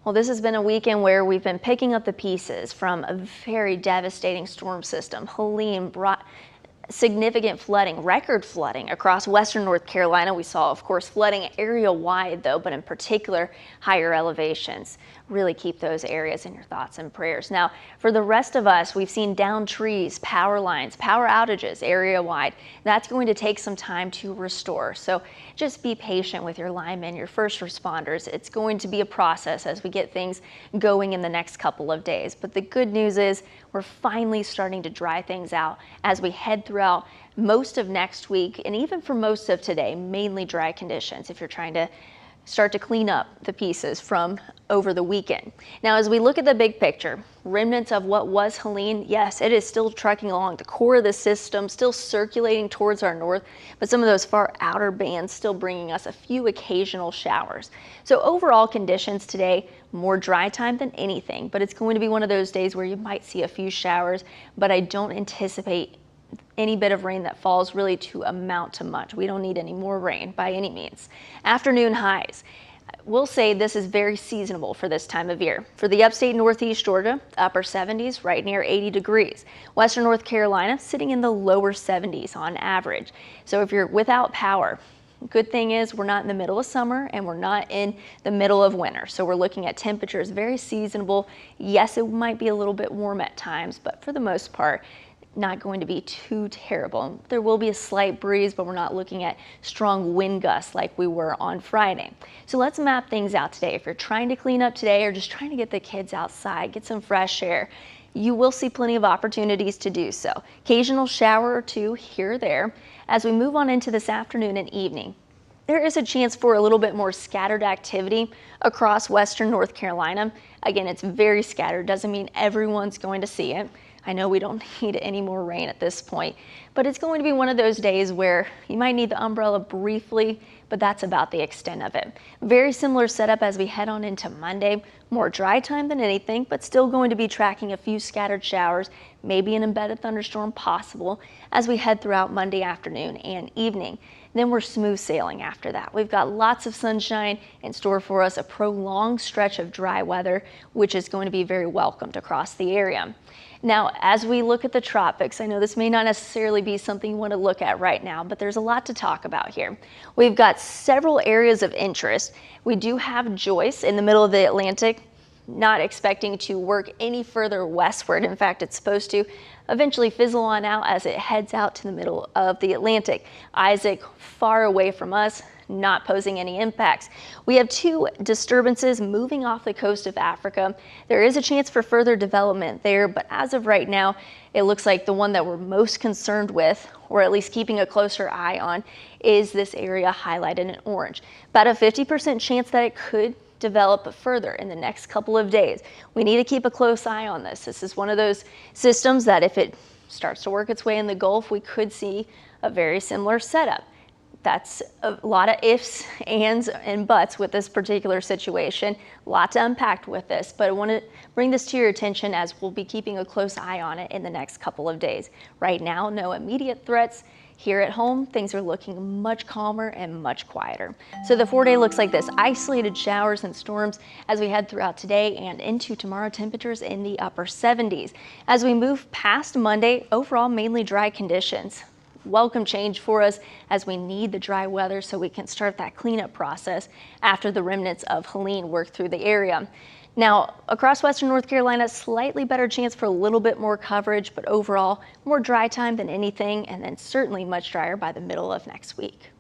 Well, this has been a weekend where we've been picking up the pieces from a very devastating storm system. Helene brought significant flooding, record flooding across western North Carolina. We saw, of course, flooding area-wide though, but in particular higher elevations. Really keep those areas in your thoughts and prayers. Now, for the rest of us, we've seen downed trees, power lines, power outages area-wide. That's going to take some time to restore. So just be patient with your linemen, your first responders. It's going to be a process as we get things going in the next couple of days. But the good news is we're finally starting to dry things out as we head throughout most of next week and even for most of today, mainly dry conditions if you're trying to start to clean up the pieces from over the weekend. Now, as we look at the big picture, remnants of what was Helene, yes, it is still trucking along the core of the system, still circulating towards our north, but some of those far outer bands still bringing us a few occasional showers. So overall conditions today, more dry time than anything, but it's going to be one of those days where you might see a few showers, but I don't anticipate any bit of rain that falls really to amount to much. We don't need any more rain by any means. Afternoon highs. We'll say this is very seasonable for this time of year. For the upstate northeast Georgia, upper 70s, right near 80 degrees. Western North Carolina sitting in the lower 70s on average. So if you're without power, good thing is we're not in the middle of summer and we're not in the middle of winter. So we're looking at temperatures very seasonable. Yes, it might be a little bit warm at times, but for the most part, not going to be too terrible. There will be a slight breeze, but we're not looking at strong wind gusts like we were on Friday. So let's map things out today. If you're trying to clean up today or just trying to get the kids outside, get some fresh air, you will see plenty of opportunities to do so. Occasional shower or two here or there. As we move on into this afternoon and evening, there is a chance for a little bit more scattered activity across western North Carolina. Again, it's very scattered, doesn't mean everyone's going to see it. I know we don't need any more rain at this point, but it's going to be one of those days where you might need the umbrella briefly, but that's about the extent of it. Very similar setup as we head on into Monday. More dry time than anything, but still going to be tracking a few scattered showers, maybe an embedded thunderstorm possible as we head throughout Monday afternoon and evening. Then we're smooth sailing after that. We've got lots of sunshine in store for us, a prolonged stretch of dry weather, which is going to be very welcomed across the area. Now, as we look at the tropics, I know this may not necessarily be something you want to look at right now, but there's a lot to talk about here. We've got several areas of interest. We do have Joyce in the middle of the Atlantic, not expecting to work any further westward. In fact, it's supposed to eventually fizzle on out as it heads out to the middle of the Atlantic. Isaac far away from us, not posing any impacts. We have two disturbances moving off the coast of Africa. There is a chance for further development there, but as of right now, it looks like the one that we're most concerned with, or at least keeping a closer eye on, is this area highlighted in orange. About a 50% chance that it could develop further in the next couple of days. We need to keep a close eye on this. This is one of those systems that if it starts to work its way in the Gulf, we could see a very similar setup. That's a lot of ifs, ands, and buts with this particular situation. A lot to unpack with this, but I want to bring this to your attention as we'll be keeping a close eye on it in the next couple of days. Right now, no immediate threats. Here at home, things are looking much calmer and much quieter. So the 4-day looks like this: isolated showers and storms as we head throughout today and into tomorrow. Temperatures in the upper 70s. As we move past Monday, overall mainly dry conditions. Welcome change for us as we need the dry weather so we can start that cleanup process after the remnants of Helene work through the area. Now, across western North Carolina, slightly better chance for a little bit more coverage, but overall more dry time than anything, and then certainly much drier by the middle of next week.